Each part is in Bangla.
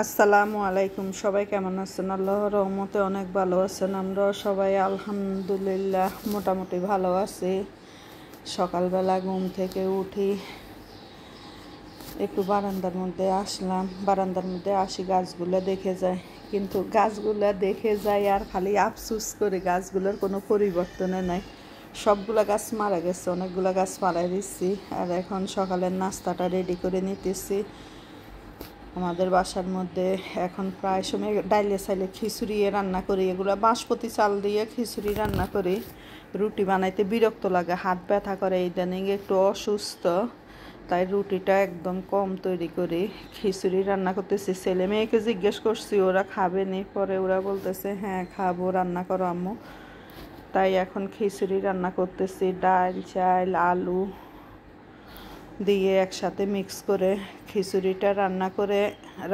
আসসালামু আলাইকুম। সবাই কেমন আছেন? আল্লাহর রহমতে অনেক ভালো আছেন। আমরা সবাই আলহামদুলিল্লাহ মোটামুটি ভালো আছি। সকালবেলা ঘুম থেকে উঠি, একটু বারান্দার মধ্যে আসলাম। বারান্দার মধ্যে আসি, গাছগুলো দেখে যায়, কিন্তু গাছগুলো দেখে যায় আর খালি আফসুস করে। গাছগুলোর কোনো পরিবর্তনে নাই, সবগুলো গাছ মারা গেছে, অনেকগুলো গাছ মারা দিচ্ছি। আর এখন সকালের নাস্তাটা রেডি করে নিতেছি। আমাদের বাসার মধ্যে এখন প্রায় সময় ডাইলে চাইলে খিচুড়ি রান্না করি, এগুলো বাঁশপতি চাল দিয়ে খিচুড়ি রান্না করি। রুটি বানাইতে বিরক্ত লাগে, হাত ব্যথা করে, ইদানিং একটু অসুস্থ, তাই রুটিটা একদম কম তৈরি করি। খিচুড়ি রান্না করতেছি। ছেলে মেয়েকে জিজ্ঞেস করছি ওরা খাবে নি, পরে ওরা বলতেছে হ্যাঁ খাবো, রান্না করো আম্মু। তাই এখন খিচুড়ি রান্না করতেছি, ডাল চাল আলু দিয়ে একসাথে মিক্স করে খিচুড়িটা রান্না করে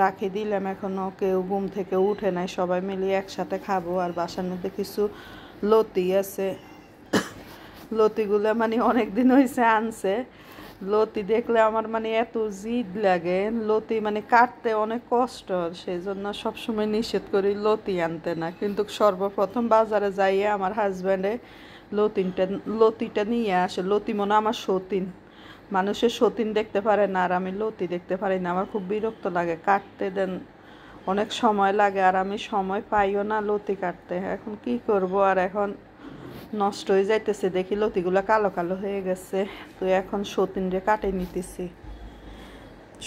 রাখি দিলাম। এখনও কেউ ঘুম থেকে উঠে নাই, সবাই মিলিয়ে একসাথে খাবো। আর বাসার মধ্যে কিছু লতি আছে, লতিগুলো মানে অনেক দিন হয়েছে আনছে। লতি দেখলে আমার মানে এত জিদ লাগে, লতি মানে কাটতে অনেক কষ্ট, সেই জন্য সবসময় নিষেধ করি লতি আনতে না। কিন্তু সর্বপ্রথম বাজারে যাইয়ে আমার হাজব্যান্ডে লতিটা নিয়ে আসে। লতি মনে আমার সতীন, মানুষের সতীন দেখতে পারে না, আর আমি লতি দেখতে পারি না। আমার খুব বিরক্ত লাগে, কাটতে দেন অনেক সময় লাগে, আর আমি সময় পাইও না লতি কাটতে। এখন কি করব, আর এখন নষ্ট হয়ে যাইতেছে, দেখি লতিগুলো কালো কালো হয়ে গেছে। তো এখন সতীনরে কাটে নিতেছি,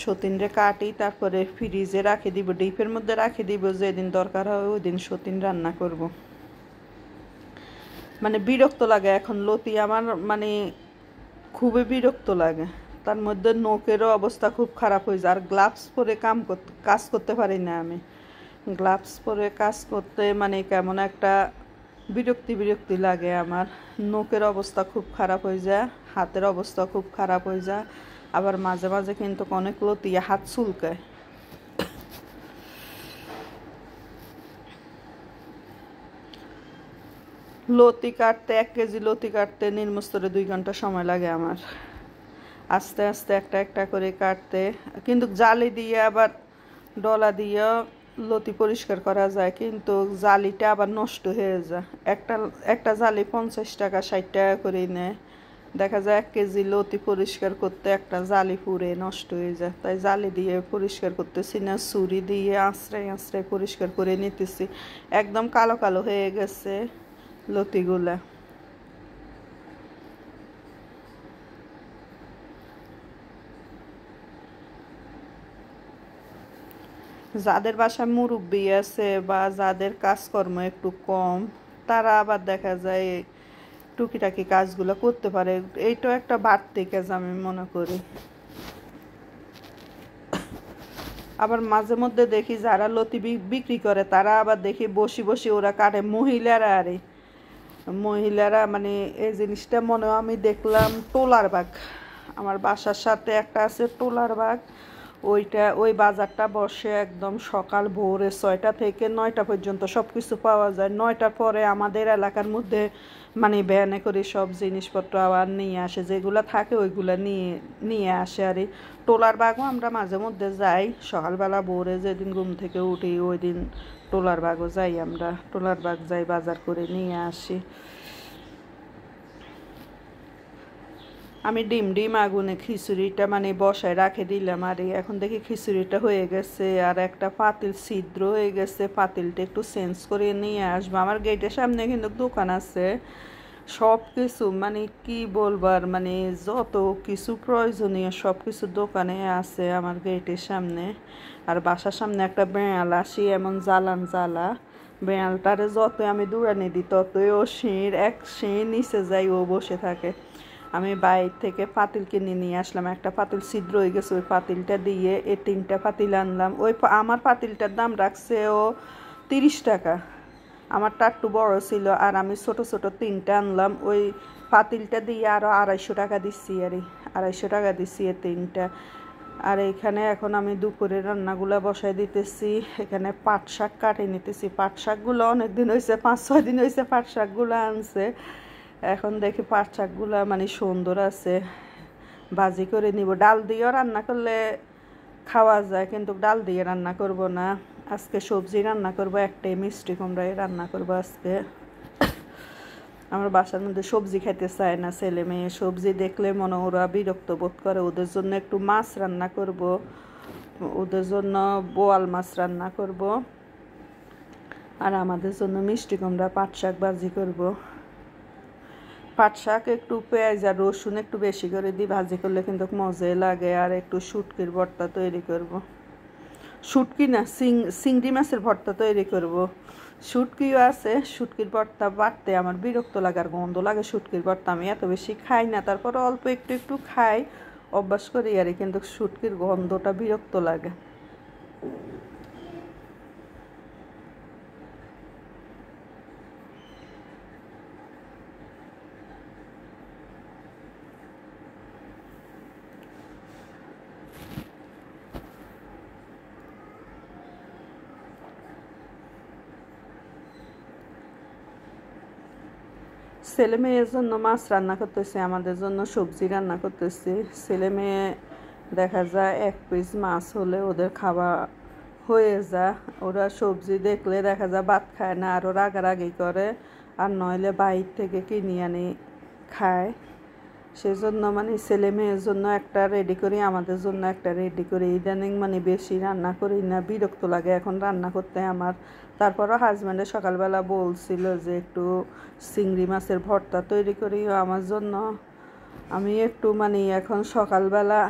সতীনরে কাটি, তারপরে ফ্রিজে রাখে দিব, ডিপের মধ্যে রাখে দিব, যেদিন দরকার হয় ওই দিন সতীন রান্না করব। মানে বিরক্ত লাগে এখন লতি আমার, মানে খুবই বিরক্ত লাগে। তার মধ্যে নখেরও অবস্থা খুব খারাপ হয়ে যায়। আর গ্লাভস পরে কাজ করতে পারি না আমি। গ্লাভস পরে কাজ করতে মানে কেমন একটা বিরক্তি বিরক্তি লাগে আমার। নখের অবস্থা খুব খারাপ হয়ে যায়, হাতের অবস্থা খুব খারাপ হয়ে যায়। আবার মাঝে মাঝে কিন্তু অনেক লতিয়ে হাত চুলকায়। লতি কাটতে 1 কেজি লতি কাটতে নিম্নস্তরে 2 ঘন্টা সময় লাগে আমার, আস্তে আস্তে একটা একটা করে কাটতে। কিন্তু জালি দিয়ে আবার ডলা দিয়ে লতি পরিষ্কার করা যায়, কিন্তু জালিটা আবার নষ্ট হয়ে যায়। একটা একটা জালি 50 টাকা 60 টাকা করে নেয়। দেখা যায় 1 কেজি লতি পরিষ্কার করতে একটা জালি পুড়ে নষ্ট হয়ে যায়। তাই জালি দিয়ে পরিষ্কার করতেছি না, ছুরি দিয়ে আঁচড়াই আঁচড়াই পরিষ্কার করে নিতেছি। একদম কালো কালো হয়ে গেছে লতিগুলা। যাদের বাসায় মুরব্বি আছে বা যাদের কাজকর্ম একটু কম, তারা আবার দেখা যায় টুকিটাকি কাজগুলো করতে পারে। এইটাও একটা বাড়তি কাজ আমি মনে করি। আবার মাঝে মধ্যে দেখি যারা লতি বিক্রি করে, তারা আবার দেখি বসি বসি ওরা কাটে, মহিলারা। আরে মহিলারা মানে এই জিনিসটা মনে হয় আমি দেখলাম টোলার বাগ, আমার বাসার সাথে একটা আছে টোলার বাগ। ওই বাজারটা বসে একদম সকাল ভোরে 6টা থেকে 9টা পর্যন্ত সব কিছু পাওয়া যায়। 9টার পরে আমাদের এলাকার মধ্যে মানে ভ্যানে করে সব জিনিসপত্র আবার নিয়ে আসে, যেগুলো থাকে ওইগুলো নিয়ে নিয়ে আসে। আর এই টোলার বাগও আমরা মাঝে মধ্যে যাই, সকালবেলা ভোরে যেদিন ঘুম থেকে উঠি ওই দিন টোলার বাগও যাই, আমরা টোলার বাগ যাই, বাজার করে নিয়ে আসি। আমি ডিম আগুনে খিচুড়িটা মানে বসায় রাখে দিলাম। আর এখন দেখি খিচুড়িটা হয়ে গেছে, আর একটা পাতিল ছিদ্র হয়ে গেছে, পাতিলটা একটু চেঞ্জ করে নিয়ে আসবো। আমার গেটের সামনে কিন্তু দোকান আছে, সব কিছু মানে কি বলবার, মানে যত কিছু প্রয়োজনীয় সব কিছু দোকানে আছে আমার গেটের সামনে। আর বাসার সামনে একটা বেড়াল আসি, এমন জ্বালা বেড়ালটারে যত আমি দূরানি দিই ততই ও এক শির নিচে যাই, ও বসে থাকে। আমি বাইরে থেকে পাতিল কিনে নিয়ে আসলাম, একটা পাতিল ছিদ্র হয়ে গেছে, ওই পাতিলটা দিয়ে 3টা পাতিল আনলাম। আমার পাতিলটার দাম রাখছে ও 30 টাকা, আমারটা একটু বড় ছিল, আর আমি ছোট ছোট 3টা আনলাম। ওই পাতিলটা দিয়ে আরও 250 টাকা দিচ্ছি, 250 টাকা দিচ্ছি 3টা। আর এইখানে এখন আমি দুপুরে রান্নাগুলো বসাই দিতেছি। এখানে পাট শাক কাটে নিতেছি। পাট শাকগুলো অনেকদিন হয়েছে, 5-6 দিন হয়েছে পাট শাকগুলো আনছে। এখন দেখি পাট শাকগুলো মানে সুন্দর আছে, ভাজি করে নিব। ডাল দিয়েও রান্না করলে খাওয়া যায়, কিন্তু ডাল দিয়ে রান্না করব না আজকে। সবজি রান্না করব, একটাই মিষ্টি কুমড়াই রান্না করব আজকে। আমার বাসার মধ্যে সবজি খেতে চায় না ছেলে মেয়ে, সবজি দেখলে মনে ওরা বিরক্ত বোধ করে। ওদের জন্য একটু মাছ রান্না করব, ওদের জন্য বোয়াল মাছ রান্না করব, আর আমাদের জন্য মিষ্টি কুমড়া পাট শাক ভাজি করব। পাট শাক একটু পেঁয়াজ আর রসুন একটু বেশি করে দিই, ভাজি করলে কিন্তু মজাই লাগে। আর একটু শুটকির ভর্তা তৈরি করব, শুটকি না চিংড়ি মাছের ভর্তা তৈরি করব। শুটকিও আছে, শুটকির ভর্তা বাটতে আমার বিরক্ত লাগার গন্ধ লাগে। শুটকির ভর্তা আমি এত বেশি খাই না, তারপরে অল্প একটু একটু খাই, অভ্যাস করি আর, কিন্তু শুটকির গন্ধটা বিরক্ত লাগে। ছেলে মেয়ের জন্য মাছ রান্না করতেছি, আমাদের জন্য সবজি রান্না করতেছি। ছেলে মেয়ে দেখা যায় এক পিস মাছ হলে ওদের খাওয়া হয়ে যায়। ওরা সবজি দেখলে দেখা যায় ভাত খায় না, আরও রাগারাগি করে, আর নইলে বাইর থেকে কিনে আনি খায়। সেজন্য মানে ছেলে মেয়ের জন্য একটা রেডি করি, আমাদের জন্য একটা রেডি করি। ইদানিং মানে বেশি রান্না করি না, বিরক্ত লাগে এখন রান্না করতে আমার। তারপরও হাজব্যান্ডে সকালবেলা বলছিল যে একটু চিংড়ি মাছের ভর্তা তৈরি করি আমার জন্য। আমি একটু মানে এখন সকালবেলা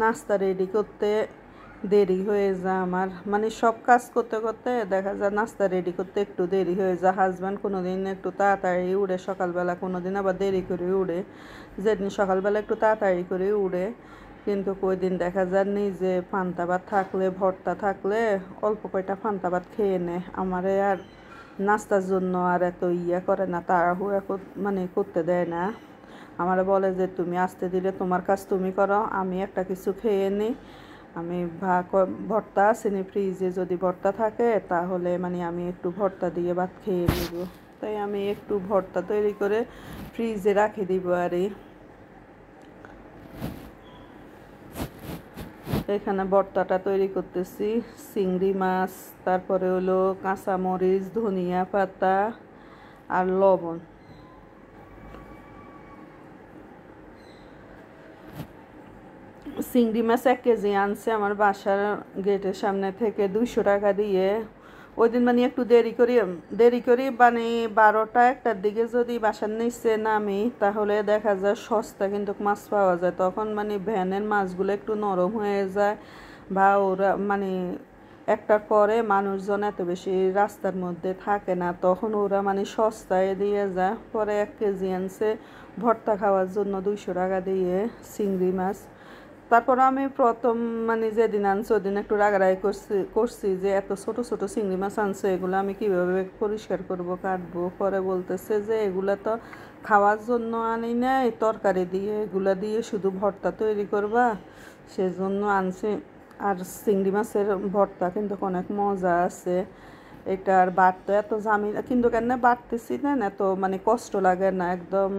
নাস্তা রেডি করতে দেরি হয়ে যায় আমার, মানে সব কাজ করতে করতে দেখা যায় নাস্তা রেডি করতে একটু দেরি হয়ে যায়। হাজব্যান্ড কোনো দিন একটু তাড়াতাড়ি উড়ে সকালবেলা, কোনো দিন আবার দেরি করে উড়ে। যেদিন সকালবেলা একটু তাড়াতাড়ি করে উড়ে, কিন্তু ওই দিন দেখা যায় যে পান্তা ভাত থাকলে, ভর্তা থাকলে অল্প কয়টা পান্তা ভাত খেয়ে নেয়। আমারে আর নাস্তার জন্য আর এত করে না, তাড়াহুড়া মানে করতে দেয় না। আমার বলে যে তুমি আসতে দিলে তোমার কাজ তুমি করো, আমি একটা কিছু খেয়ে নিই। আমি ভর্তা আসেনি ফ্রিজে, যদি ভর্তা থাকে তাহলে মানে আমি একটু ভর্তা দিয়ে ভাত খেয়ে নেব। তাই আমি একটু ভর্তা তৈরি করে ফ্রিজে রাখে দিব। আর এখানে ভর্তাটা তৈরি করতেছি, চিংড়ি মাছ, তারপরে হলো কাঁচামরিচ, ধনিয়া পাতা আর লবণ। চিংড়ি মাছ 1 কেজি আনছে আমার বাসার গেটের সামনে থেকে 200 টাকা দিয়ে। ওই দিন মানে একটু দেরি করি মানে 12টা-1টার দিকে যদি বাসার নিচে নামি, তাহলে দেখা যায় সস্তা কিন্তু মাছ পাওয়া যায়। তখন মানে ভ্যানের মাছগুলো একটু নরম হয়ে যায়, বা ওরা মানে 1টার পরে মানুষজন এত বেশি রাস্তার মধ্যে থাকে না, তখন ওরা মানে সস্তায় দিয়ে যায়। পরে 1 কেজি আনছে ভর্তা খাওয়ার জন্য 200 টাকা দিয়ে চিংড়ি মাছ। তারপর আমি প্রথম মানে যেদিন আনছে ওদিন একটু রাগারাগি করছি যে এত ছোট ছোট চিংড়ি মাছ আনছে, এগুলো আমি কিভাবে পরিষ্কার করব, কাটবো। পরে বলতেছে যে এগুলা তো খাওয়ার জন্য আনি নাই, তরকারি দিয়ে এগুলা দিয়ে শুধু ভর্তা তৈরি করবা, সেজন্য আনছি। আর চিংড়ি মাছের ভর্তা কিন্তু অনেক মজা আছে। এটার বাটতে এত ঝামেলা কিন্তু কেন বাটতেছি না, এত মানে কষ্ট লাগে না, একদম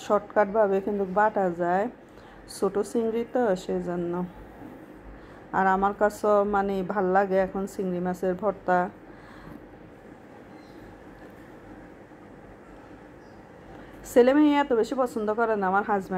শর্টকাটভাবে কিন্তু বাটা যায়, ছোট চিংড়ি তো সেজন্য। আর আমার কাছেও মানে ভাল লাগে এখন চিংড়ি মাছের ভর্তা। ছেলে মেয়ে এত বেশি পছন্দ করে না আমার হাজব্যান্ড।